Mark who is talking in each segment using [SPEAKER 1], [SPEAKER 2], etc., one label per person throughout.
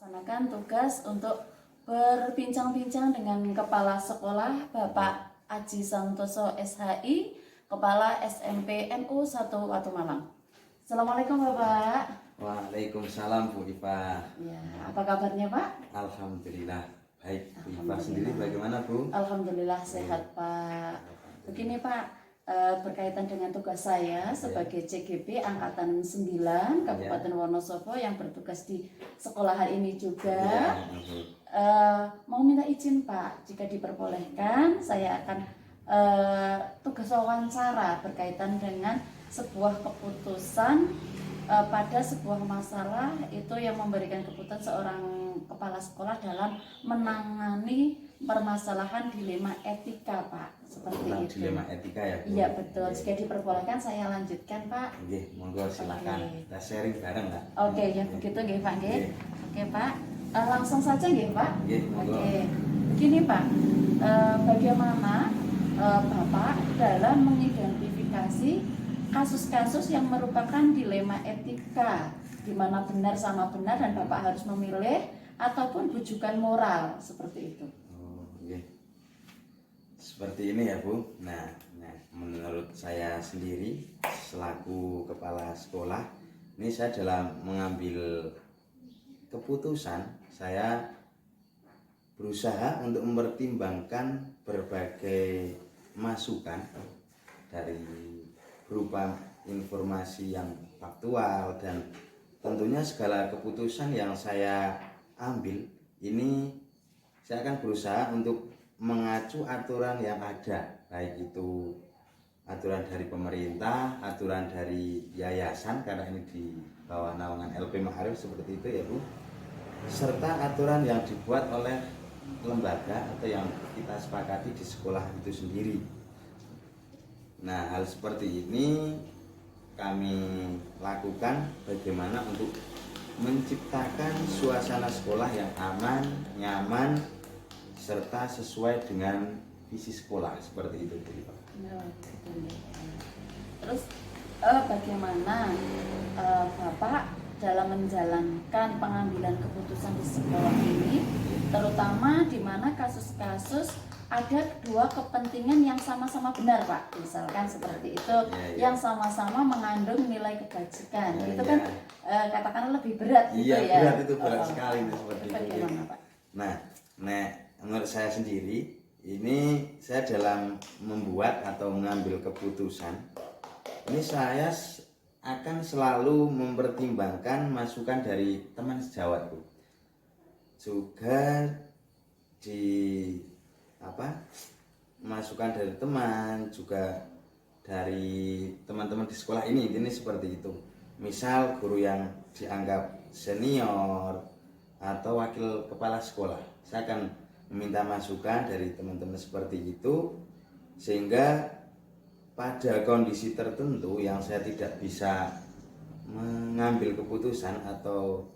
[SPEAKER 1] melaksanakan tugas untuk berbincang-bincang dengan Kepala Sekolah Bapak Aji Santoso SHI, Kepala SMP NU 1 Watu Malang. Assalamualaikum Bapak.
[SPEAKER 2] Waalaikumsalam Bu Iva.
[SPEAKER 1] Ya, apa kabarnya Pak?
[SPEAKER 2] Alhamdulillah baik. Bu Iva sendiri bagaimana Bu?
[SPEAKER 1] Alhamdulillah sehat Pak. Begini Pak, berkaitan dengan tugas saya sebagai CGP Angkatan 9 Kabupaten Wonosobo yang bertugas di sekolahan ini juga. Mau minta izin Pak, jika diperbolehkan saya akan tugas wawancara berkaitan dengan sebuah keputusan pada sebuah masalah itu yang memberikan keputusan seorang kepala sekolah dalam menangani permasalahan dilema etika Pak, seperti itu.
[SPEAKER 2] Dilema etika ya Bu?
[SPEAKER 1] Iya betul. Jika diperbolehkan saya lanjutkan Pak.
[SPEAKER 2] Oke, monggo silakan. Kita sharing bareng Pak.
[SPEAKER 1] Oke ya begitu nggih Pak nggih. Oke Pak, langsung saja nggih Pak. Oke. Begini Pak, bagaimana Bapak dalam mengidentifikasi kasus-kasus yang merupakan dilema etika, di mana benar sama benar dan Bapak harus memilih ataupun bujukan moral seperti itu.
[SPEAKER 2] Seperti ini ya Bu. Nah, menurut saya sendiri selaku kepala sekolah, ini saya dalam mengambil keputusan, saya berusaha untuk mempertimbangkan berbagai masukan dari berupa informasi yang faktual, dan tentunya segala keputusan yang saya ambil ini saya akan berusaha untuk mengacu aturan yang ada, baik itu aturan dari pemerintah, aturan dari yayasan karena ini di bawah naungan LP Ma'arif seperti itu ya Bu, serta aturan yang dibuat oleh lembaga atau yang kita sepakati di sekolah itu sendiri. Nah, hal seperti ini kami lakukan bagaimana untuk menciptakan suasana sekolah yang aman, nyaman, serta sesuai dengan visi sekolah seperti itu.
[SPEAKER 1] Terus bagaimana Bapak dalam menjalankan pengambilan keputusan di sekolah ini, terutama di mana kasus-kasus ada dua kepentingan yang sama-sama benar Pak, misalkan seperti itu, yang sama-sama mengandung nilai kebajikan, itu kan katakanlah lebih berat gitu ya.
[SPEAKER 2] Iya berat, itu berat sekali seperti itu.
[SPEAKER 1] Bagaimana Pak?
[SPEAKER 2] Nah, menurut saya sendiri ini saya dalam membuat atau mengambil keputusan ini saya akan selalu mempertimbangkan masukan dari teman sejawatku, juga masukan dari teman, juga dari teman-teman di sekolah ini seperti itu. Misal guru yang dianggap senior atau wakil kepala sekolah, saya akan meminta masukan dari teman-teman seperti itu, sehingga pada kondisi tertentu yang saya tidak bisa mengambil keputusan atau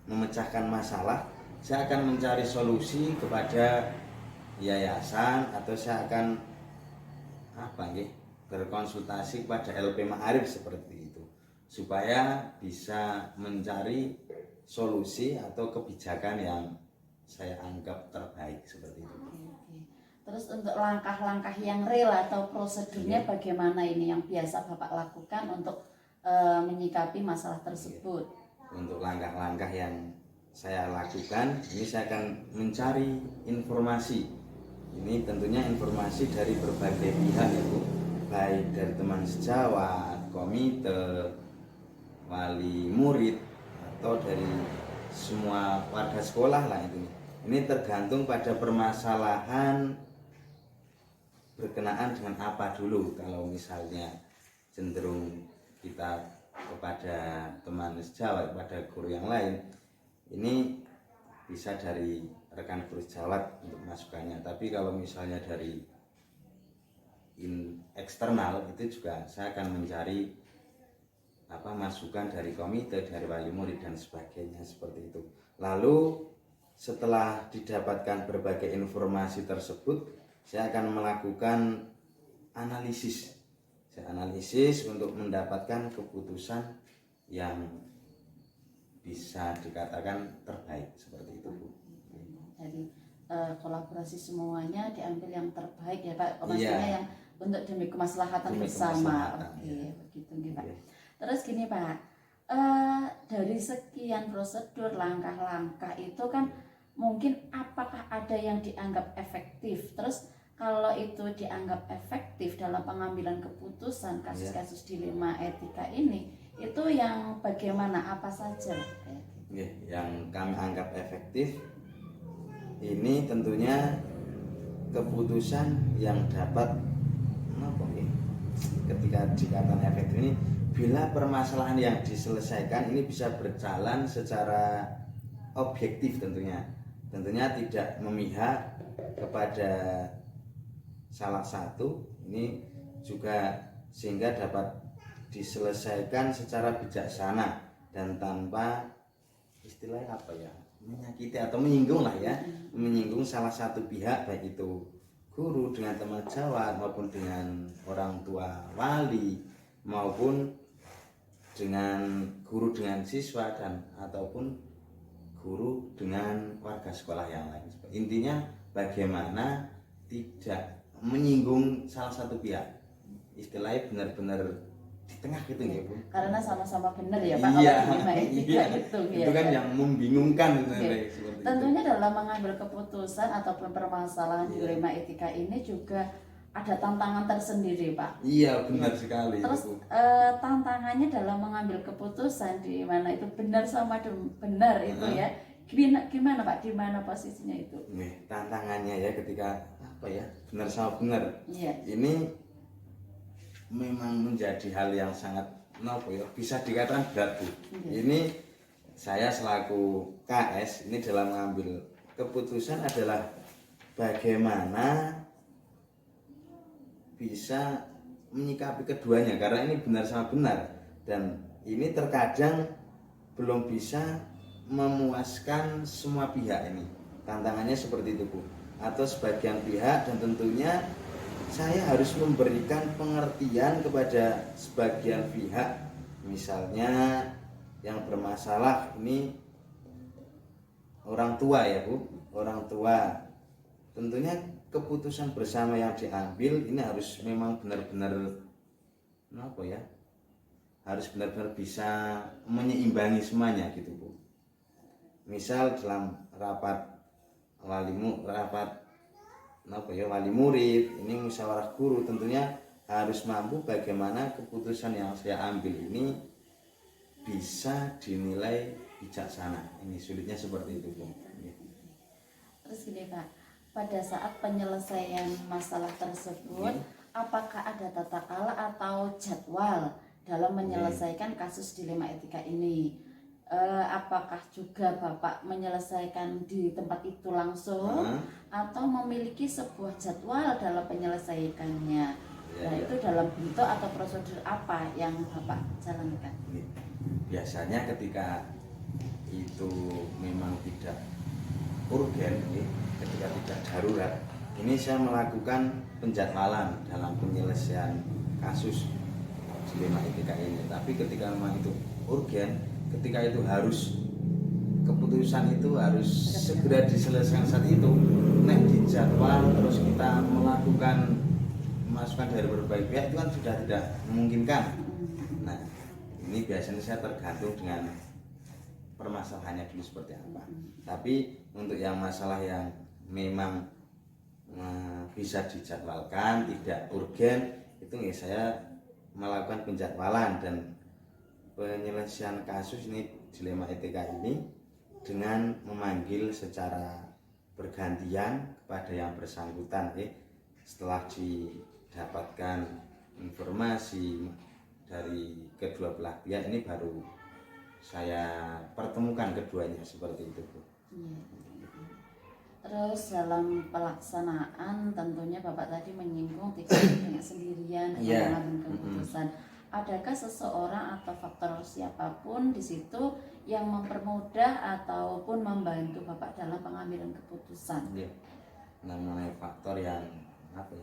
[SPEAKER 2] memecahkan masalah, saya akan mencari solusi kepada yayasan atau saya akan berkonsultasi kepada LP Ma'arif seperti itu, supaya bisa mencari solusi atau kebijakan yang saya anggap terbaik seperti itu.
[SPEAKER 1] Terus untuk langkah-langkah yang real atau prosedurnya bagaimana ini yang biasa Bapak lakukan untuk menyikapi masalah tersebut?
[SPEAKER 2] Untuk langkah-langkah yang saya lakukan, ini saya akan mencari informasi. Ini tentunya informasi dari berbagai pihak ya Bu, baik dari teman sejawat, komite, wali murid, atau dari semua warga sekolah lah itu. Ini tergantung pada permasalahan berkenaan dengan apa dulu. Kalau misalnya cenderung kita kepada teman sejawat, kepada guru yang lain, ini bisa dari rekan guru sejawat untuk masukannya. Tapi kalau misalnya dari eksternal, itu juga saya akan mencari masukan dari komite, dari wali murid dan sebagainya seperti itu. Lalu setelah didapatkan berbagai informasi tersebut, saya akan melakukan analisis. Saya analisis untuk mendapatkan keputusan yang bisa dikatakan terbaik seperti itu, Bu.
[SPEAKER 1] Jadi kolaborasi semuanya diambil yang terbaik ya Pak,
[SPEAKER 2] Iya.
[SPEAKER 1] maksudnya yang untuk demi kemaslahatan
[SPEAKER 2] Demi
[SPEAKER 1] bersama.
[SPEAKER 2] kemaslahatan,
[SPEAKER 1] Oke,
[SPEAKER 2] ya.
[SPEAKER 1] begitu nih Pak.
[SPEAKER 2] Oke.
[SPEAKER 1] Terus gini Pak, dari sekian prosedur langkah-langkah itu kan mungkin apakah ada yang dianggap efektif? Terus kalau itu dianggap efektif dalam pengambilan keputusan kasus-kasus dilema etika ini, itu yang bagaimana, apa saja?
[SPEAKER 2] Oke, yang kami anggap efektif ini tentunya keputusan yang dapat ketika dikatakan efektif ini bila permasalahan yang diselesaikan ini bisa berjalan secara objektif, tentunya tidak memihak kepada salah satu, ini juga sehingga dapat diselesaikan secara bijaksana dan tanpa istilahnya apa ya, menyakiti atau menyinggung lah ya, menyinggung salah satu pihak, baik itu guru dengan teman jawab maupun dengan orang tua wali maupun dengan guru dengan siswa dan ataupun guru dengan warga sekolah yang lain. Intinya bagaimana tidak menyinggung salah satu pihak, istilahnya benar-benar di tengah gitu ya Bu,
[SPEAKER 1] karena sama-sama benar ya Pak.
[SPEAKER 2] Iya,
[SPEAKER 1] kalau dilema etika
[SPEAKER 2] itu kan yang membingungkan
[SPEAKER 1] Oke.
[SPEAKER 2] seperti
[SPEAKER 1] Tentunya dalam mengambil keputusan ataupun permasalahan dilema etika ini juga ada tantangan tersendiri Pak.
[SPEAKER 2] Iya, benar sekali.
[SPEAKER 1] Terus
[SPEAKER 2] Bu.
[SPEAKER 1] tantangannya dalam mengambil keputusan di mana itu benar sama benar itu ya, gimana Pak, di mana posisinya itu?
[SPEAKER 2] Nih, tantangannya ya ketika apa ya, benar sama benar.
[SPEAKER 1] Iya.
[SPEAKER 2] Ini memang menjadi hal yang sangat bisa dikatakan berat Bu. Ini saya selaku KS ini dalam mengambil keputusan adalah bagaimana bisa menyikapi keduanya, karena ini benar sama benar dan ini terkadang belum bisa memuaskan semua pihak. Ini tantangannya seperti itu Bu, atau sebagian pihak, dan tentunya saya harus memberikan pengertian kepada sebagian pihak, misalnya yang bermasalah ini orang tua ya Bu, orang tua. Tentunya keputusan bersama yang diambil ini harus memang benar-benar harus benar-benar bisa menyeimbangi semuanya gitu Bu. Misal dalam rapat wali murid, ini musyawarah guru, tentunya harus mampu bagaimana keputusan yang saya ambil ini bisa dinilai bijaksana. Ini sulitnya seperti itu Bu.
[SPEAKER 1] Terus gini Pak, pada saat penyelesaian masalah tersebut, apakah ada tata cara atau jadwal dalam menyelesaikan kasus dilema etika ini? Apakah juga Bapak menyelesaikan di tempat itu langsung atau memiliki sebuah jadwal dalam penyelesaikannya? Nah, itu dalam bentuk atau prosedur apa yang Bapak jalankan?
[SPEAKER 2] Biasanya ketika itu memang tidak urgen, ketika tidak darurat, ini saya melakukan penjadwalan dalam penyelesaian kasus dilema etika ini. Tapi ketika memang itu urgen, ketika itu harus keputusan itu harus segera diselesaikan saat itu, dijadwal terus kita melakukan masukan dari berbagai pihak, itu kan sudah tidak memungkinkan. Nah, ini biasanya saya tergantung dengan permasalahannya dulu seperti apa. Tapi untuk yang masalah yang memang bisa dijadwalkan, tidak urgen, itu saya melakukan penjadwalan dan penyelesaian kasus ini dilema etika ini dengan memanggil secara bergantian kepada yang bersangkutan. Setelah didapatkan informasi dari kedua belah pihak, ini baru saya pertemukan keduanya seperti itu Bu.
[SPEAKER 1] Terus dalam pelaksanaan tentunya Bapak tadi menyinggung tidak sendirian mengambil keputusan. Adakah seseorang atau faktor siapapun di situ yang mempermudah ataupun membantu Bapak dalam pengambilan keputusan?
[SPEAKER 2] Namanya faktor yang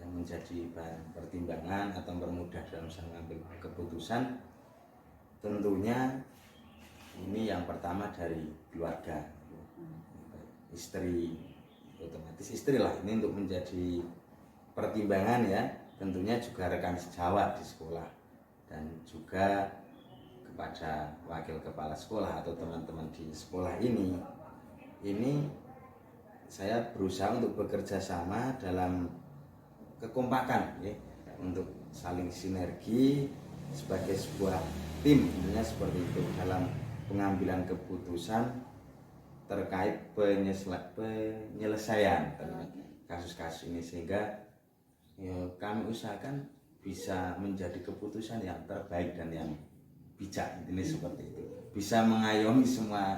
[SPEAKER 2] menjadi bahan pertimbangan atau mempermudah dalam mengambil keputusan, tentunya ini yang pertama dari keluarga, istri, otomatis istri lah ini untuk menjadi pertimbangan ya, tentunya juga rekan sejawat di sekolah dan juga kepada wakil kepala sekolah atau teman-teman di sekolah ini saya berusaha untuk bekerja sama dalam kekompakan ya, untuk saling sinergi sebagai sebuah tim, tentunya seperti itu dalam pengambilan keputusan terkait penyelesaian kasus-kasus ini, sehingga ya, kami usahakan bisa menjadi keputusan yang terbaik dan yang bijak, ini seperti itu, bisa mengayomi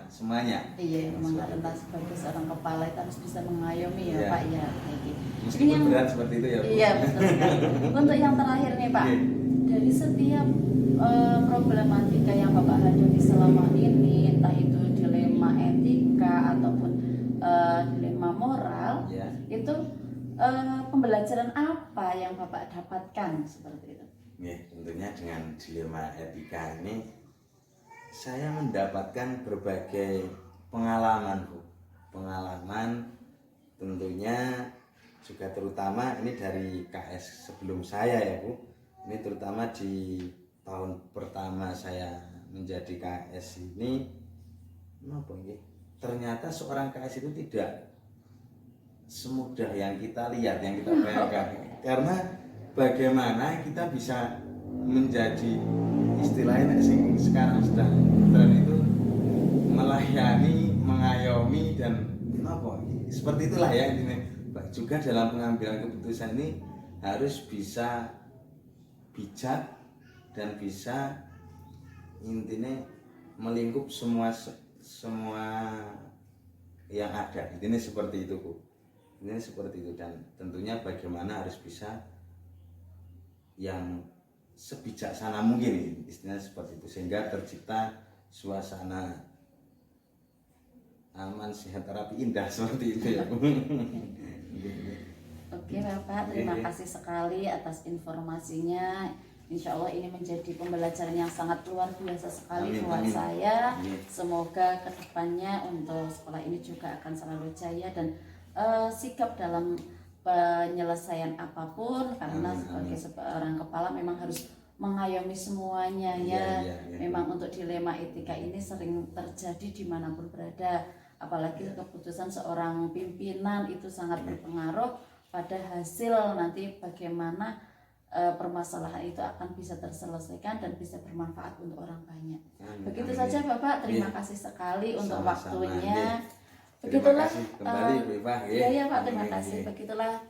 [SPEAKER 2] semuanya.
[SPEAKER 1] Iya, memang adalah sebagai seorang kepala itu harus bisa mengayomi ya
[SPEAKER 2] Iya.
[SPEAKER 1] Pak ya. Kayak gitu.
[SPEAKER 2] Meskipun
[SPEAKER 1] yang
[SPEAKER 2] berat seperti itu ya Bu.
[SPEAKER 1] iya betul sekali. Untuk yang terakhir nih Pak,
[SPEAKER 2] Iya.
[SPEAKER 1] dari setiap problematika yang Bapak hadapi selama ini, entah itu dilema etika ataupun dilema moral,
[SPEAKER 2] Ya.
[SPEAKER 1] itu pembelajaran apa yang Bapak dapatkan seperti itu?
[SPEAKER 2] Ya, tentunya dengan dilema etika ini saya mendapatkan berbagai pengalaman Bu. Pengalaman tentunya juga terutama ini dari KS sebelum saya ya Bu. Ini terutama di tahun pertama saya menjadi KS ini, apa ini? Ternyata seorang KS itu tidak semudah yang kita lihat, yang kita bayangkan. Karena bagaimana kita bisa menjadi istilahnya sing sekarang sedang tren itu melayani, mengayomi dan apa? Seperti itulah ya intinya. Juga dalam pengambilan keputusan ini harus bisa bijak dan bisa intinya melingkup semua yang ada. Intinya seperti itu Bu. Ini seperti itu, dan tentunya bagaimana harus bisa yang sebijaksana mungkin, istilahnya seperti itu, sehingga tercipta suasana aman, sehat, rapi, indah seperti itu ya Bu.
[SPEAKER 1] Oke Bapak, terima kasih sekali atas informasinya. Insya Allah ini menjadi pembelajaran yang sangat luar biasa sekali buat saya. Semoga kedepannya untuk sekolah ini juga akan selalu jaya dan sikap dalam penyelesaian apapun, karena sebagai seorang kepala memang harus mengayomi semuanya ya. Memang untuk dilema etika ini sering terjadi dimanapun berada, apalagi keputusan seorang pimpinan itu sangat berpengaruh pada hasil nanti bagaimana permasalahan itu akan bisa terselesaikan dan bisa bermanfaat untuk orang banyak. Begitu saja Bapak, terima kasih sekali untuk waktunya. Begitulah
[SPEAKER 2] kembali Bu Iva.
[SPEAKER 1] Iya Pak, terima kasih. Begitulah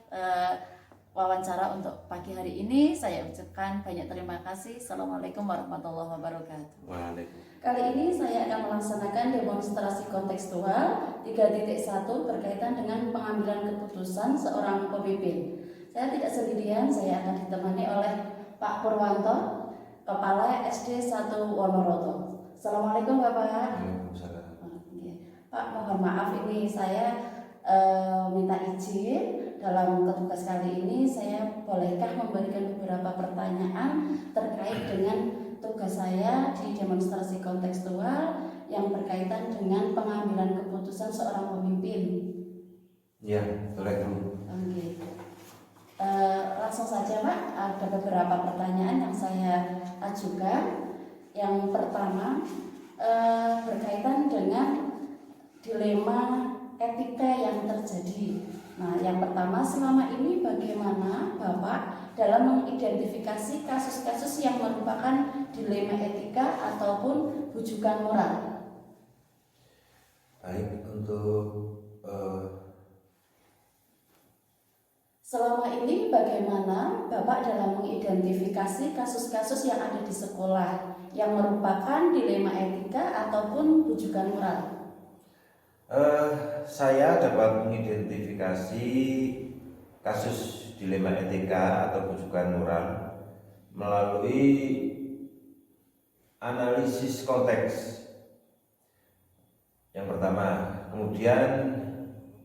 [SPEAKER 1] wawancara untuk pagi hari ini. Saya ucapkan banyak terima kasih. Assalamualaikum warahmatullahi wabarakatuh.
[SPEAKER 2] Waalaikumsalam.
[SPEAKER 1] Kali ini saya akan melaksanakan demonstrasi kontekstual 3.1 berkaitan dengan pengambilan keputusan seorang pemimpin. Saya tidak sendirian, saya akan ditemani oleh Pak Purwanto, Kepala SD 1 Wonoroto. Assalamualaikum Bapak.
[SPEAKER 2] Waalaikumsalam.
[SPEAKER 1] Pak, mohon maaf ini saya minta izin dalam tugas kali ini, saya bolehkah memberikan beberapa pertanyaan terkait dengan tugas saya di demonstrasi kontekstual yang berkaitan dengan pengambilan keputusan seorang pemimpin.
[SPEAKER 2] Iya, boleh Bu.
[SPEAKER 1] Oke. Langsung saja Pak, ada beberapa pertanyaan yang saya ajukan. Yang pertama berkaitan dengan dilema etika yang terjadi. Nah, yang pertama, selama ini bagaimana Bapak dalam mengidentifikasi kasus-kasus yang merupakan dilema etika ataupun bujukan moral?
[SPEAKER 3] Baik, untuk
[SPEAKER 1] selama ini bagaimana Bapak dalam mengidentifikasi kasus-kasus yang ada di sekolah yang merupakan dilema etika ataupun bujukan moral?
[SPEAKER 3] saya dapat mengidentifikasi kasus dilema etika atau bujukan moral melalui analisis konteks. Yang pertama, kemudian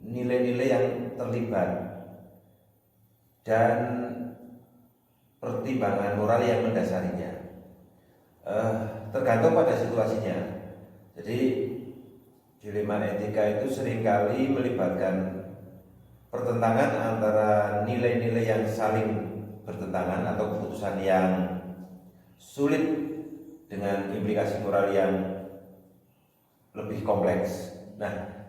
[SPEAKER 3] nilai-nilai yang terlibat dan pertimbangan moral yang mendasarinya. Tergantung pada situasinya. Jadi dilema etika itu seringkali melibatkan pertentangan antara nilai-nilai yang saling bertentangan atau keputusan yang sulit dengan implikasi moral yang lebih kompleks. Nah,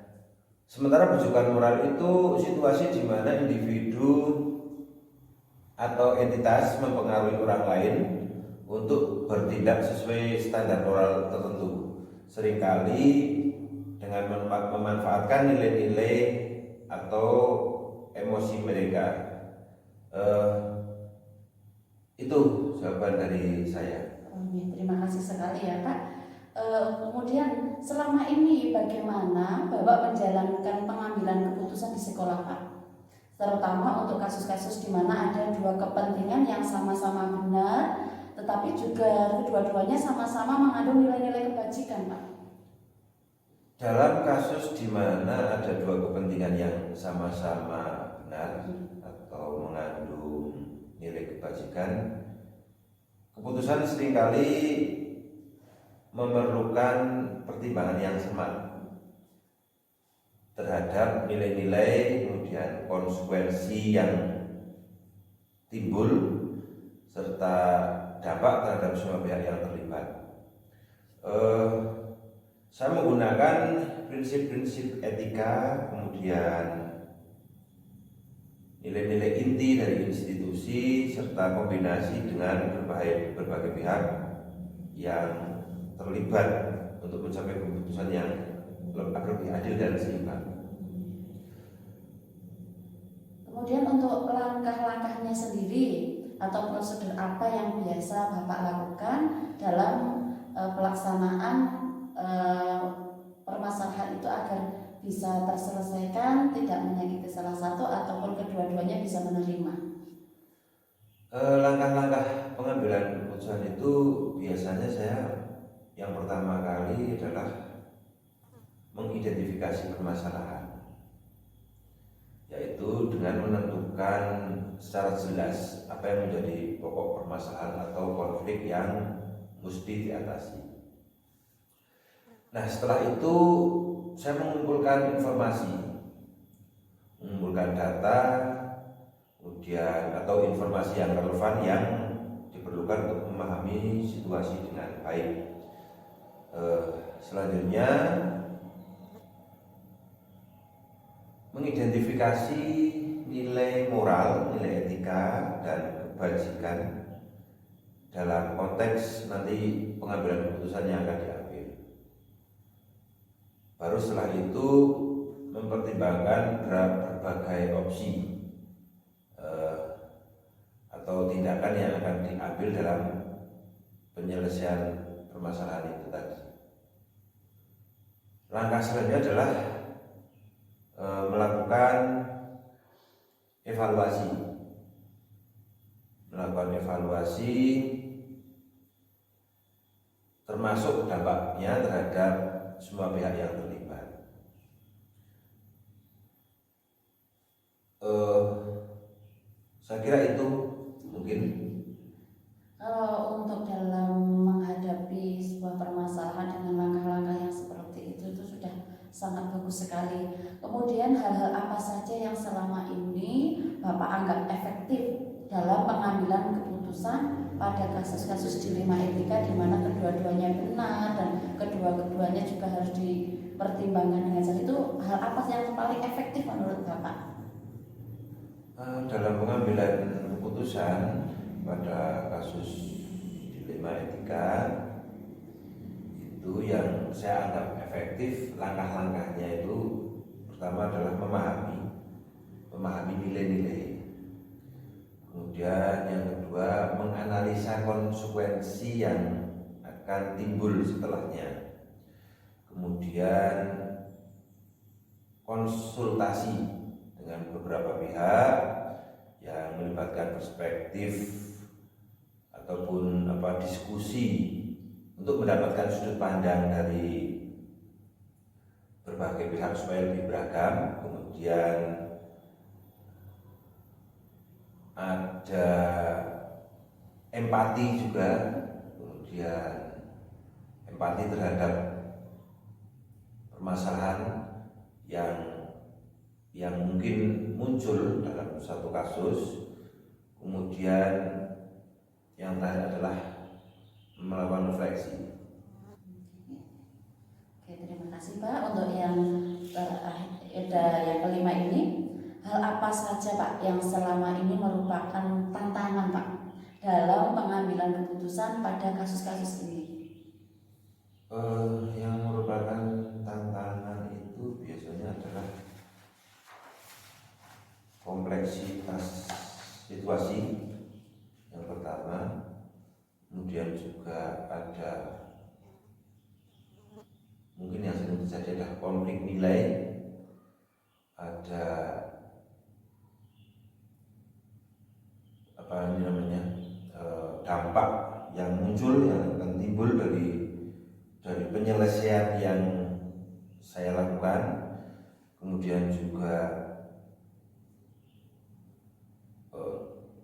[SPEAKER 3] sementara bujukan moral itu situasi di mana individu atau entitas mempengaruhi orang lain untuk bertindak sesuai standar moral tertentu. Seringkali dengan memanfaatkan nilai-nilai atau emosi mereka. Itu jawaban dari saya.
[SPEAKER 1] Terima kasih sekali ya Pak. Kemudian selama ini bagaimana Bapak menjalankan pengambilan keputusan di sekolah Pak? Terutama untuk kasus-kasus di mana ada dua kepentingan yang sama-sama benar, tetapi juga kedua-duanya sama-sama mengandung nilai-nilai kebajikan Pak.
[SPEAKER 3] Dalam kasus di mana ada dua kepentingan yang sama-sama benar atau mengandung nilai kebajikan, keputusan seringkali memerlukan pertimbangan yang cermat terhadap nilai-nilai, kemudian konsekuensi yang timbul serta dampak terhadap semua pihak yang terlibat. Saya menggunakan prinsip-prinsip etika, kemudian nilai-nilai inti dari institusi serta kombinasi dengan berbagai pihak yang terlibat untuk mencapai keputusan yang lebih adil dan seimbang.
[SPEAKER 1] Kemudian untuk langkah-langkahnya sendiri atau prosedur apa yang biasa Bapak lakukan dalam pelaksanaan permasalahan itu agar bisa terselesaikan, tidak menyakiti salah satu ataupun kedua-duanya bisa menerima?
[SPEAKER 3] Langkah-langkah pengambilan keputusan itu biasanya saya yang pertama kali adalah mengidentifikasi permasalahan, yaitu dengan menentukan secara jelas apa yang menjadi pokok permasalahan atau konflik yang mesti diatasi. Nah, setelah itu saya mengumpulkan informasi, mengumpulkan data, kemudian atau informasi yang relevan yang diperlukan untuk memahami situasi dengan baik. Selanjutnya mengidentifikasi nilai moral, nilai etika dan kebajikan dalam konteks nanti pengambilan keputusan yang akan diambil. Baru setelah itu mempertimbangkan berbagai opsi atau tindakan yang akan diambil dalam penyelesaian permasalahan itu tadi. Langkah selanjutnya adalah melakukan evaluasi termasuk dampaknya terhadap semua pihak yang terlibat. Saya kira itu mungkin.
[SPEAKER 1] Kalau untuk dalam menghadapi sebuah permasalahan dengan langkah-langkah yang seperti itu sudah sangat bagus sekali. Kemudian hal-hal apa saja yang selama ini Bapak anggap efektif dalam pengambilan keputusan pada kasus-kasus dilema etika di mana kedua-duanya benar dan kedua-duanya juga harus dipertimbangkan dengan jelas, itu hal apa yang paling efektif menurut Bapak?
[SPEAKER 3] Dalam pengambilan keputusan pada kasus dilema etika itu yang saya anggap efektif, langkah-langkahnya itu pertama adalah memahami nilai-nilai. Kemudian yang kedua menganalisa konsekuensi yang akan timbul setelahnya. Kemudian konsultasi dengan beberapa pihak yang melibatkan perspektif ataupun diskusi untuk mendapatkan sudut pandang dari berbagai pihak supaya lebih beragam. Kemudian ada empati juga, kemudian empati terhadap permasalahan yang mungkin muncul dalam satu kasus. Kemudian yang terakhir adalah melakukan refleksi.
[SPEAKER 1] Oke, terima kasih Pak. Untuk yang kelima ini, hal apa saja Pak yang selama ini merupakan tantangan Pak dalam pengambilan keputusan pada kasus-kasus ini?
[SPEAKER 3] Yang merupakan tantangan itu biasanya adalah kompleksitas situasi yang pertama, kemudian juga ada mungkin yang sering terjadi adalah konflik nilai, ada dampak yang muncul yang akan timbul dari penyelesaian yang saya lakukan, kemudian juga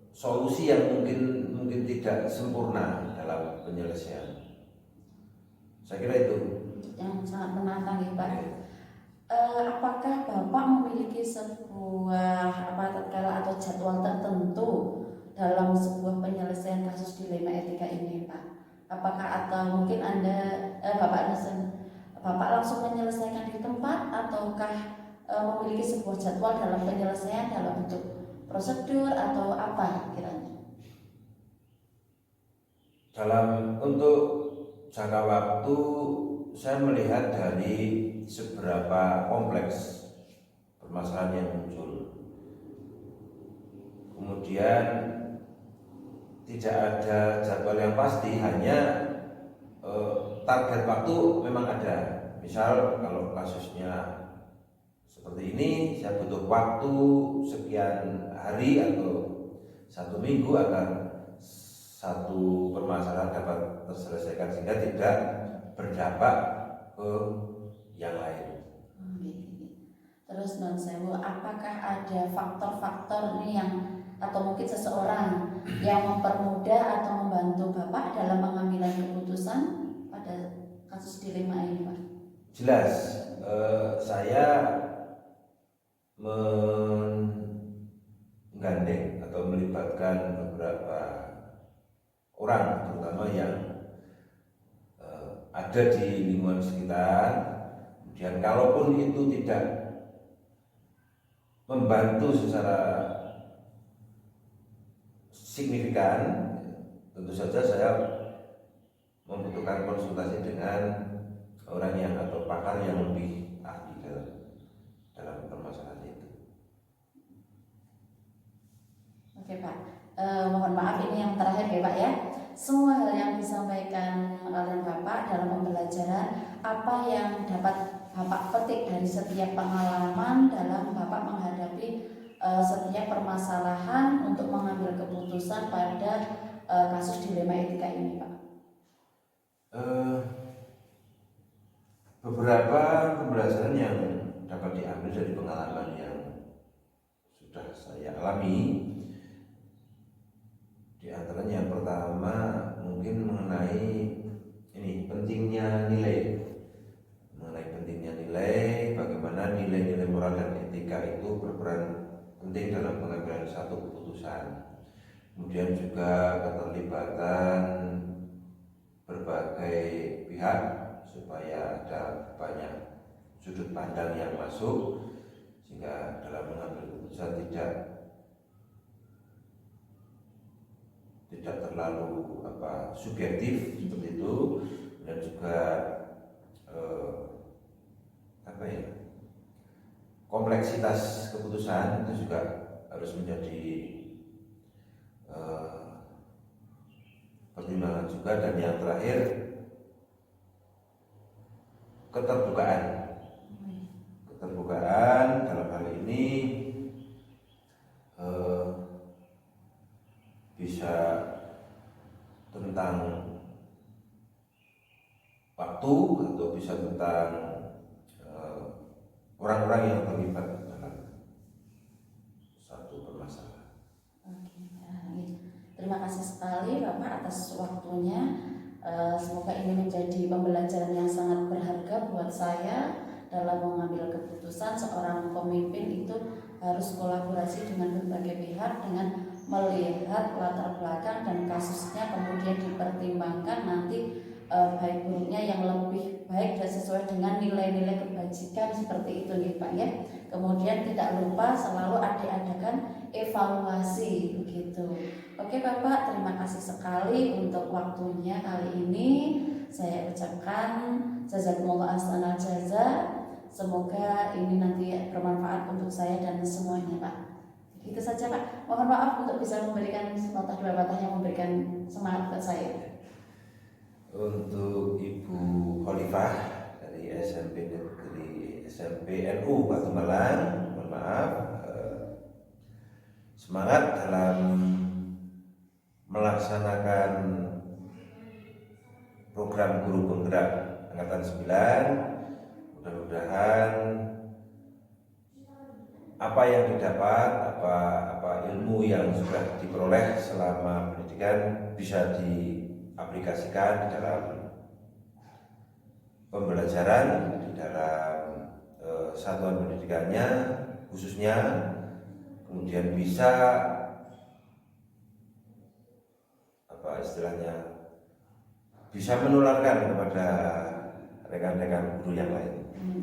[SPEAKER 3] solusi yang mungkin tidak sempurna dalam penyelesaian. Saya kira itu
[SPEAKER 1] yang sangat menantang ya Pak. Apakah Bapak memiliki sebuah tatkala atau jadwal tertentu dalam sebuah penyelesaian kasus dilema etika ini Pak? Apakah atau mungkin Bapak langsung menyelesaikan di tempat, ataukah memiliki sebuah jadwal dalam penyelesaian dalam bentuk prosedur atau apa kiranya?
[SPEAKER 3] Untuk jangka waktu saya melihat dari seberapa kompleks permasalahan yang muncul. Kemudian tidak ada jadwal yang pasti, hanya target waktu memang ada. Misal kalau kasusnya seperti ini, saya butuh waktu sekian hari atau 1 minggu agar satu permasalahan dapat terselesaikan sehingga tidak berdampak ke yang lain.
[SPEAKER 1] Terus non sewu, apakah ada faktor-faktor ini yang atau mungkin seseorang yang mempermudah atau membantu Bapak dalam pengambilan keputusan pada kasus dilema ini Pak?
[SPEAKER 3] Jelas, saya menggandeng atau melibatkan beberapa orang, terutama yang ada di lingkungan sekitar. Kemudian kalaupun itu tidak membantu secara signifikan, tentu saja saya membutuhkan konsultasi dengan orang yang atau pakar yang lebih ahli dalam permasalahan itu.
[SPEAKER 1] Oke Pak, mohon maaf ini yang terakhir ya Pak ya. Semua hal yang disampaikan oleh Bapak dalam pembelajaran, apa yang dapat Bapak petik dari setiap pengalaman dalam Bapak menghadapi setiap permasalahan untuk mengambil keputusan pada kasus dilema etika ini Pak?
[SPEAKER 3] Beberapa pembelajaran yang dapat diambil dari pengalaman yang sudah saya alami, di antaranya yang pertama mungkin mengenai pentingnya nilai, bagaimana nilai-nilai moral dan etika itu berperan penting dalam pengambilan satu keputusan. Kemudian juga keterlibatan berbagai pihak supaya ada banyak sudut pandang yang masuk, sehingga dalam mengambil keputusan tidak terlalu subjektif seperti itu. Dan juga kompleksitas keputusan itu juga harus menjadi pertimbangan juga. Dan yang terakhir, keterbukaan dalam hal ini bisa tentang waktu atau bisa tentang orang-orang yang terlibat dalam satu permasalahan.
[SPEAKER 1] Terima kasih sekali Bapak atas waktunya. Semoga ini menjadi pembelajaran yang sangat berharga buat saya dalam mengambil keputusan seorang pemimpin itu harus kolaborasi dengan berbagai pihak dengan melihat latar belakang dan kasusnya, kemudian dipertimbangkan nanti baik buruknya yang lebih baik dan sesuai dengan nilai-nilai kebajikan seperti itu nih Pak ya. Kemudian tidak lupa selalu adakan evaluasi begitu. Oke Bapak, terima kasih sekali untuk waktunya kali ini. Saya ucapkan jazakumullah ahsanal jaza. Semoga ini nanti bermanfaat untuk saya dan semuanya Pak. Itu saja Pak. Mohon maaf untuk bisa memberikan nota dua patah yang memberikan semangat ke saya.
[SPEAKER 3] Untuk Ibu Khalifah dari SMP Negeri SMPNU Batu Malang, mohon maaf, semangat dalam melaksanakan program guru penggerak angkatan 9. Mudah-mudahan apa yang didapat, apa ilmu yang sudah diperoleh selama pendidikan bisa diaplikasikan di dalam pembelajaran, di dalam satuan pendidikannya khususnya, kemudian bisa bisa menularkan kepada rekan-rekan guru yang lain.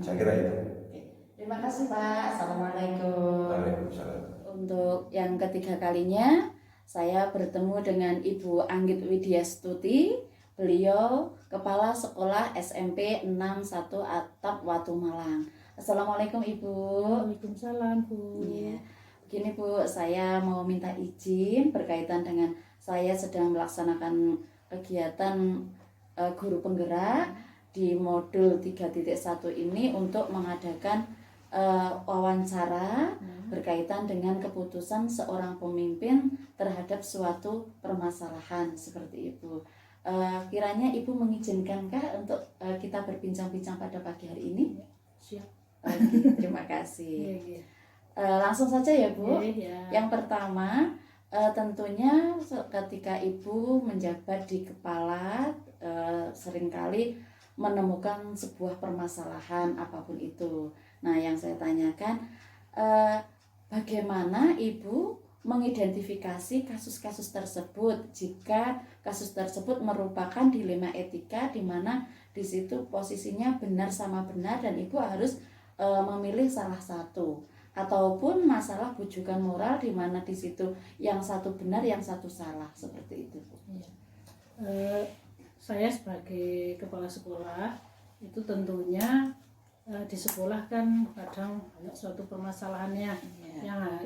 [SPEAKER 3] Saya kira itu.
[SPEAKER 1] Terima kasih Pak. Assalamualaikum.
[SPEAKER 3] Waalaikumsalam.
[SPEAKER 1] Untuk yang ketiga kalinya saya bertemu dengan Ibu Anggit Widyastuti. Beliau Kepala Sekolah SMP 61 Atap Watu Malang. Assalamualaikum Ibu.
[SPEAKER 4] Waalaikumsalam Bu.
[SPEAKER 1] Ya. Begini Bu, saya mau minta izin berkaitan dengan saya sedang melaksanakan kegiatan guru penggerak di modul 3.1 ini untuk mengadakan wawancara berkaitan dengan keputusan seorang pemimpin terhadap suatu permasalahan seperti itu. Kiranya Ibu mengizinkankah untuk kita berbincang-bincang pada pagi hari ini?
[SPEAKER 4] Siap.
[SPEAKER 1] Oke, terima kasih. Langsung saja ya Bu. Yang pertama, tentunya ketika Ibu menjabat di kepala, seringkali menemukan sebuah permasalahan apapun itu. Nah, yang saya tanyakan, bagaimana Ibu mengidentifikasi kasus-kasus tersebut jika kasus tersebut merupakan dilema etika di mana di situ posisinya benar sama benar dan Ibu harus memilih salah satu, ataupun masalah bujukan moral di mana di situ yang satu benar yang satu salah, seperti itu.
[SPEAKER 4] Saya sebagai kepala sekolah itu tentunya di sekolah kan kadang banyak suatu permasalahannya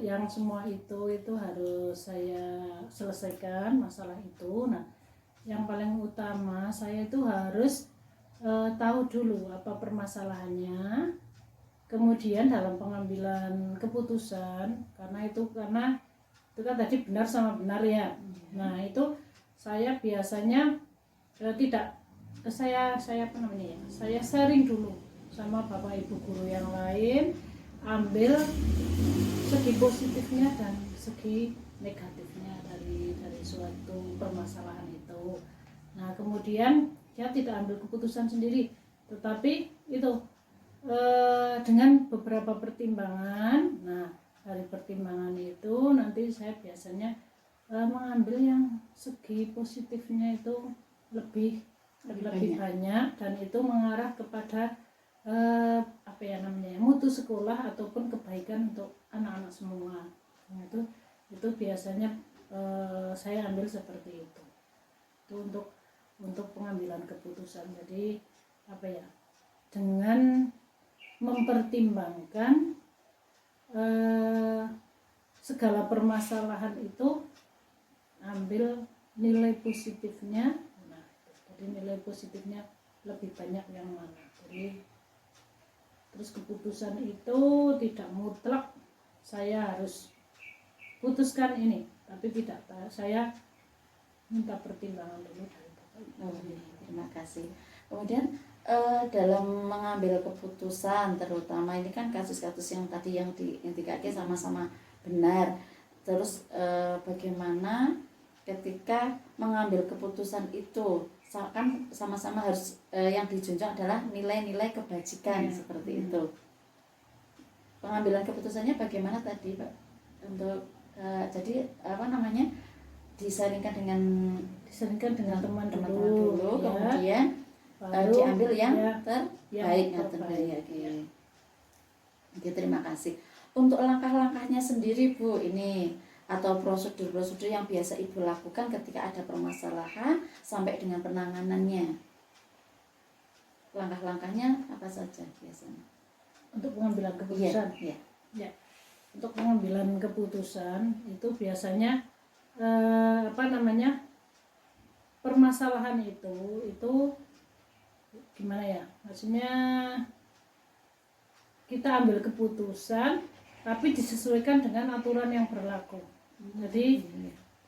[SPEAKER 4] yang semua itu harus saya selesaikan masalah itu. Nah, yang paling utama saya itu harus tahu dulu apa permasalahannya, kemudian dalam pengambilan keputusan karena itu kan tadi benar sama benar ya. Nah, itu saya biasanya saya sharing dulu sama bapak ibu guru yang lain, ambil segi positifnya dan segi negatifnya dari suatu permasalahan itu. Nah, kemudian saya tidak ambil keputusan sendiri, tetapi itu dengan beberapa pertimbangan. Nah, dari pertimbangan itu nanti saya biasanya mengambil yang segi positifnya itu lebih banyak dan itu mengarah kepada mutu sekolah ataupun kebaikan untuk anak-anak semua. Nah, itu biasanya saya ambil seperti itu. Itu untuk pengambilan keputusan. Jadi dengan mempertimbangkan segala permasalahan itu, ambil nilai positifnya. Nah, jadi nilai positifnya lebih banyak yang mana. Jadi terus keputusan itu tidak mutlak saya harus putuskan ini, tapi tidak, saya minta pertimbangan dulu dari Bapak.
[SPEAKER 1] Terima kasih. Kemudian dalam mengambil keputusan, terutama ini kan kasus-kasus yang tadi yang dikaki sama-sama benar. Terus bagaimana ketika mengambil keputusan itu kan sama-sama harus yang dijunjung adalah nilai-nilai kebajikan seperti itu. Pengambilan keputusannya bagaimana tadi Pak? Untuk jadi apa namanya disaringkan dengan
[SPEAKER 4] teman
[SPEAKER 1] teman-teman dulu,
[SPEAKER 4] ya.
[SPEAKER 1] kemudian
[SPEAKER 4] Baru
[SPEAKER 1] diambil yang
[SPEAKER 4] ya,
[SPEAKER 1] terbaik.
[SPEAKER 4] yang terbaik.
[SPEAKER 1] Oke, terima kasih. Untuk langkah-langkahnya sendiri Bu, ini atau prosedur-prosedur yang biasa Ibu lakukan ketika ada permasalahan sampai dengan penanganannya. Langkah-langkahnya apa saja biasanya?
[SPEAKER 4] Untuk pengambilan keputusan.
[SPEAKER 1] Iya.
[SPEAKER 4] Ya. Untuk pengambilan keputusan itu biasanya permasalahan itu gimana ya? Maksudnya kita ambil keputusan tapi disesuaikan dengan aturan yang berlaku.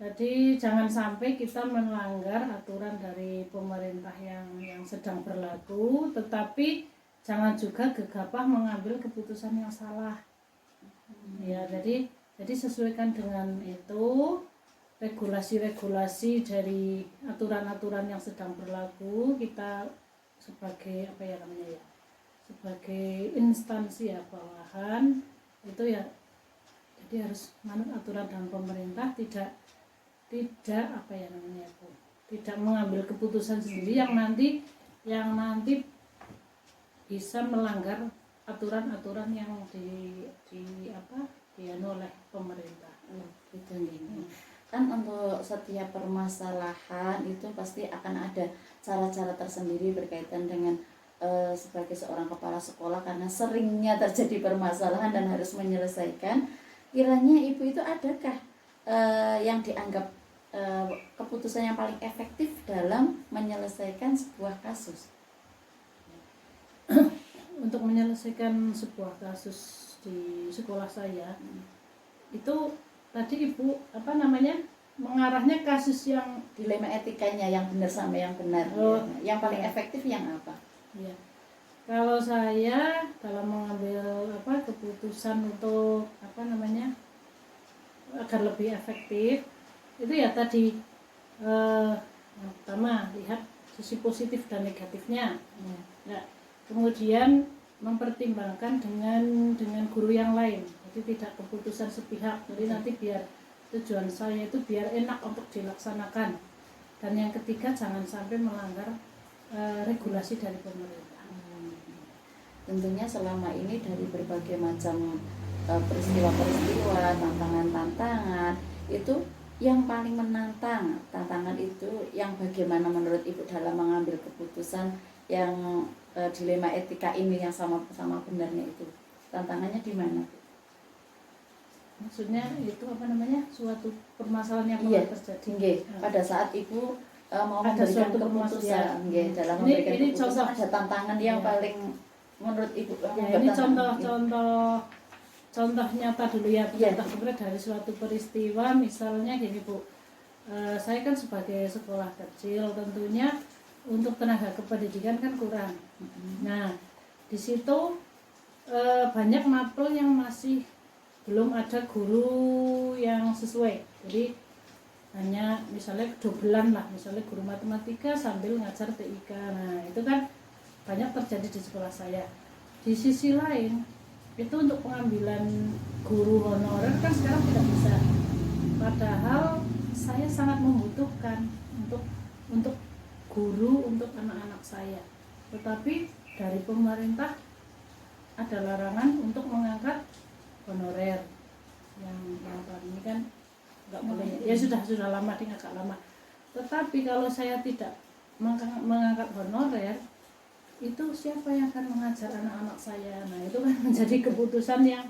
[SPEAKER 4] Jadi jangan sampai kita melanggar aturan dari pemerintah yang sedang berlaku, tetapi jangan juga gegabah mengambil keputusan yang salah. Ya, jadi sesuaikan dengan itu regulasi-regulasi dari aturan-aturan yang sedang berlaku. Kita sebagai sebagai instansi ya bawahan itu ya, jadi harus manut aturan dan pemerintah, tidak tidak mengambil keputusan sendiri yang nanti bisa melanggar aturan-aturan yang dianu oleh pemerintah.
[SPEAKER 1] Gitu nih. Kan untuk setiap permasalahan itu pasti akan ada cara-cara tersendiri berkaitan dengan sebagai seorang kepala sekolah, karena seringnya terjadi permasalahan dan harus menyelesaikan. Kiranya Ibu itu adakah yang dianggap keputusan yang paling efektif dalam menyelesaikan sebuah kasus?
[SPEAKER 4] Untuk menyelesaikan sebuah kasus di sekolah saya itu tadi Ibu mengarahnya kasus yang
[SPEAKER 1] Dilema etikanya yang benar sama yang benar. Yang paling efektif yang apa?
[SPEAKER 4] ya. Kalau saya dalam mengambil keputusan untuk agar lebih efektif itu ya tadi yang pertama lihat sisi positif dan negatifnya. Ya. Kemudian mempertimbangkan dengan guru yang lain, jadi tidak keputusan sepihak. Jadi nanti biar tujuan saya itu biar enak untuk dilaksanakan. Dan yang ketiga, jangan sampai melanggar regulasi dari pemerintah.
[SPEAKER 1] Tentunya selama ini dari berbagai macam peristiwa-peristiwa, tantangan-tantangan, itu yang paling menantang tantangan itu yang bagaimana menurut Ibu dalam mengambil keputusan yang dilema etika ini yang sama benarnya itu? Tantangannya di mana?
[SPEAKER 4] Maksudnya itu suatu permasalahan yang terjadi.
[SPEAKER 1] Pada saat Ibu mau
[SPEAKER 4] ada
[SPEAKER 1] memberikan
[SPEAKER 4] suatu
[SPEAKER 1] keputusan, dalam
[SPEAKER 4] ini
[SPEAKER 1] memberikan keputusan
[SPEAKER 4] contoh,
[SPEAKER 1] ada tantangan yang paling menurut Ibu.
[SPEAKER 4] Ini contoh nyata dulu ya, contoh konkret dari suatu peristiwa. Misalnya gini Bu, saya kan sebagai sekolah kecil tentunya untuk tenaga kependidikan kan kurang. Nah, di situ banyak mapel yang masih belum ada guru yang sesuai. Jadi hanya misalnya dobelan lah, misalnya guru matematika sambil ngajar TIK. Nah, itu kan banyak terjadi di sekolah saya. Di sisi lain, itu untuk pengambilan guru honorer kan sekarang tidak bisa. Padahal saya sangat membutuhkan untuk guru untuk anak-anak saya. Tetapi dari pemerintah ada larangan untuk mengangkat honorer yang tahun ini kan nggak boleh. Ya sudah lama, agak lama. Tetapi kalau saya tidak mengangkat honorer, itu siapa yang akan mengajar anak-anak saya? Nah, itu kan menjadi keputusan yang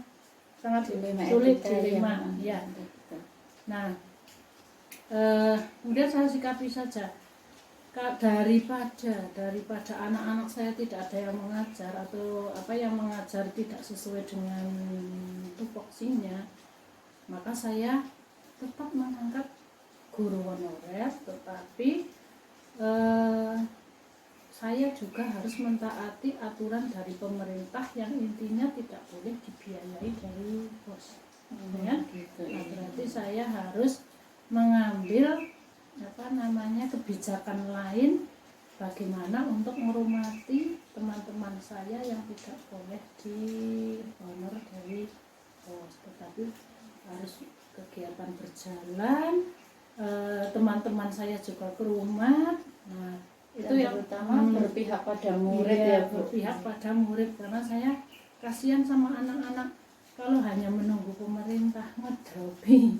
[SPEAKER 4] sangat sulit dilema. Ya. Nah, kemudian saya sikapi saja. Daripada anak-anak saya tidak ada yang mengajar atau yang mengajar tidak sesuai dengan tupoksinya, maka saya tetap mengangkat guru honorer, tetapi saya juga harus mentaati aturan dari pemerintah yang intinya tidak boleh dibiayai dari bos. Gitu. Nah, berarti saya harus mengambil kebijakan lain bagaimana untuk menghormati teman-teman saya yang tidak boleh di honor dari pos, tetapi harus kegiatan berjalan, teman-teman saya juga ke rumah. Nah, itu yang
[SPEAKER 1] terutama berpihak pada murid ya Bu.
[SPEAKER 4] berpihak pada murid, karena saya kasihan sama anak-anak kalau hanya menunggu pemerintah ngedropi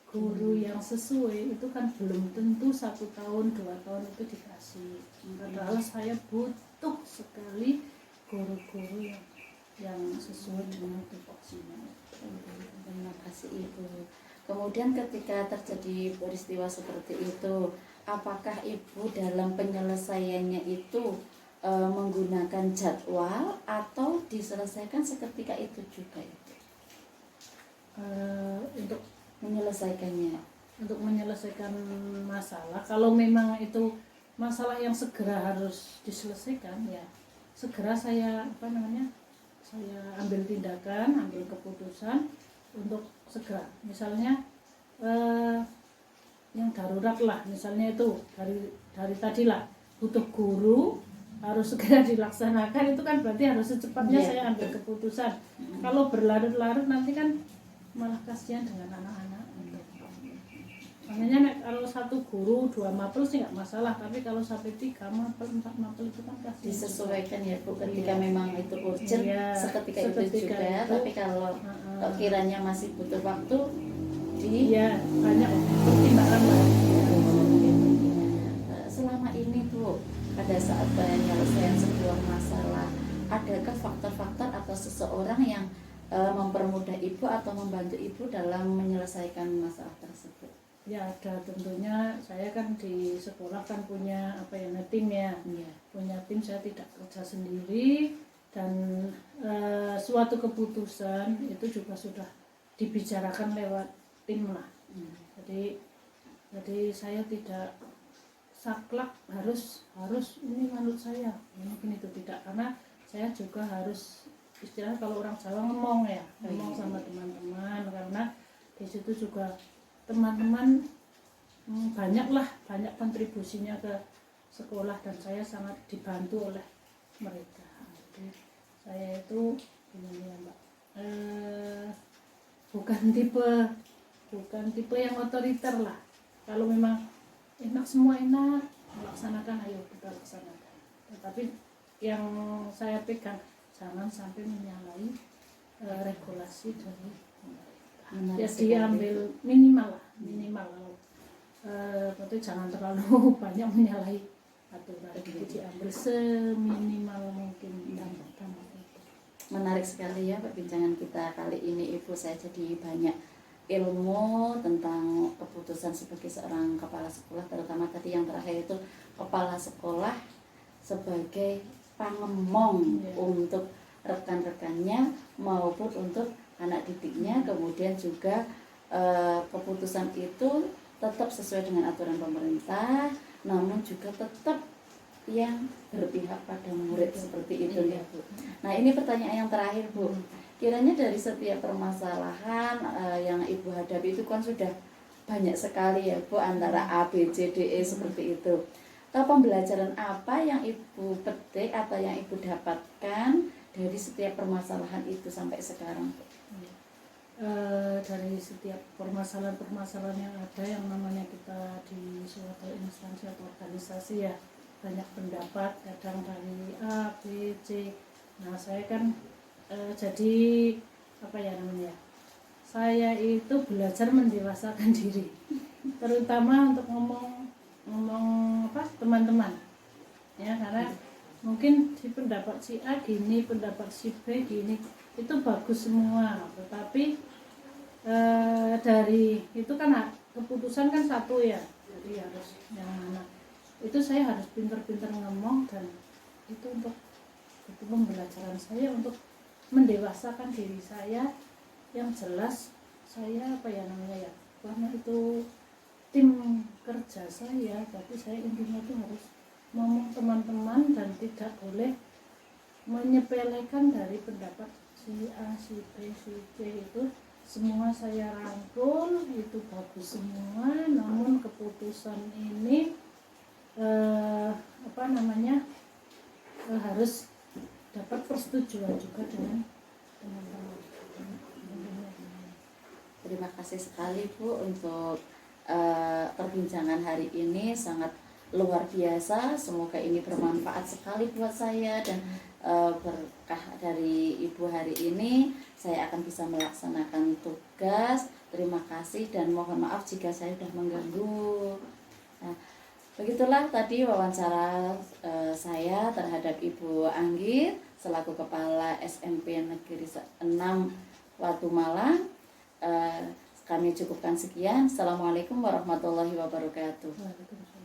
[SPEAKER 4] guru yang sesuai, itu kan belum tentu 1 tahun 2 tahun itu dikasih. Padahal saya butuh sekali guru-guru yang sesuai dengan tupoksinya.
[SPEAKER 1] Terima kasih Ibu. Kemudian ketika terjadi peristiwa seperti itu, apakah Ibu dalam penyelesaiannya itu menggunakan jadwal atau diselesaikan seketika itu juga Ibu?
[SPEAKER 4] Untuk
[SPEAKER 1] Menyelesaikannya.
[SPEAKER 4] menyelesaikan masalah, kalau memang itu masalah yang segera harus diselesaikan, ya segera saya saya ambil tindakan, ambil keputusan untuk segera. Misalnya yang darurat lah, misalnya itu dari tadilah butuh guru harus segera dilaksanakan, itu kan berarti harus secepatnya saya ambil keputusan. Kalau berlarut-larut nanti kan malah kasihan dengan anak-anak. Makanya kalau 1 guru 2 mapel sih nggak masalah, tapi kalau sampai 3 mapel 4 mapel itu kan kasihan.
[SPEAKER 1] Disesuaikan ya Bu, ketika memang itu urgent seketika itu juga itu. Tapi kalau kiranya masih butuh waktu banyak
[SPEAKER 4] pertimbangan lain.
[SPEAKER 1] Selama ini Bu, pada saat penyelesaian sebuah masalah, adakah faktor-faktor atau seseorang yang mempermudah Ibu atau membantu Ibu dalam menyelesaikan masalah tersebut?
[SPEAKER 4] Ya ada, tentunya saya kan di sekolah kan punya tim ya. Punya tim, saya tidak kerja sendiri, dan suatu keputusan itu juga sudah dibicarakan lewat tim lah. Jadi saya tidak saklek harus ini menurut saya, mungkin itu tidak, karena saya juga harus istilahnya kalau orang Jawa ngomong sama teman-teman, karena di situ juga teman-teman banyak kontribusinya ke sekolah, dan saya sangat dibantu oleh mereka. Jadi saya itu ini ya Mbak, bukan tipe yang otoriter lah. Kalau memang enak, semua enak, melaksanakan, ayo kita laksanakan. Tetapi yang saya pegang, jangan sampai menyalahi regulasi dari pemerintah. Ya diambil minimal berarti jangan terlalu banyak menyalahi aturan, jadi diambil seminimal mungkin dampak itu.
[SPEAKER 1] Menarik sekali ya perbincangan kita kali ini Ibu. Saya jadi banyak ilmu tentang keputusan sebagai seorang kepala sekolah, terutama tadi yang terakhir itu kepala sekolah sebagai pangemong untuk rekan-rekannya maupun untuk anak didiknya. Kemudian juga keputusan itu tetap sesuai dengan aturan pemerintah, namun juga tetap yang berpihak pada murid seperti itu ya Bu. Nah ini pertanyaan yang terakhir Bu, kiranya dari setiap permasalahan yang Ibu hadapi itu kan sudah banyak sekali ya Bu, antara A, B, C, D, E seperti itu. Pembelajaran apa yang Ibu petik atau yang Ibu dapatkan dari setiap permasalahan itu sampai sekarang Bu?
[SPEAKER 4] Dari setiap permasalahan yang ada, yang namanya kita di suatu instansi atau organisasi ya, banyak pendapat, kadang dari A, B, C. Nah saya kan jadi saya itu belajar mendewasakan diri, terutama untuk ngomong teman-teman ya, karena mungkin di pendapat si A gini, pendapat si B gini, itu bagus semua, tetapi dari itu kan keputusan kan satu ya, jadi harus yang mana itu saya harus pintar-pintar ngomong, dan itu untuk itu pembelajaran saya untuk mendewasakan diri saya. Yang jelas saya karena itu tim kerja saya, tapi saya intinya itu harus ngomong teman-teman dan tidak boleh menyepelekan dari pendapat si A, si B, si C itu. semua saya rangkul, itu bagus semua, namun keputusan ini harus dapat persetujuan juga dengan teman-teman.
[SPEAKER 1] Terima kasih sekali Bu untuk perbincangan hari ini, sangat luar biasa. Semoga ini bermanfaat sekali buat saya, dan berkah dari Ibu hari ini saya akan bisa melaksanakan tugas. Terima kasih dan mohon maaf jika saya sudah mengganggu. Nah, begitulah tadi wawancara saya terhadap Ibu Anggit selaku Kepala SMP Negeri 6 Watu Malang. Kami cukupkan sekian. Assalamualaikum warahmatullahi wabarakatuh.
[SPEAKER 4] Waalaikumsalam.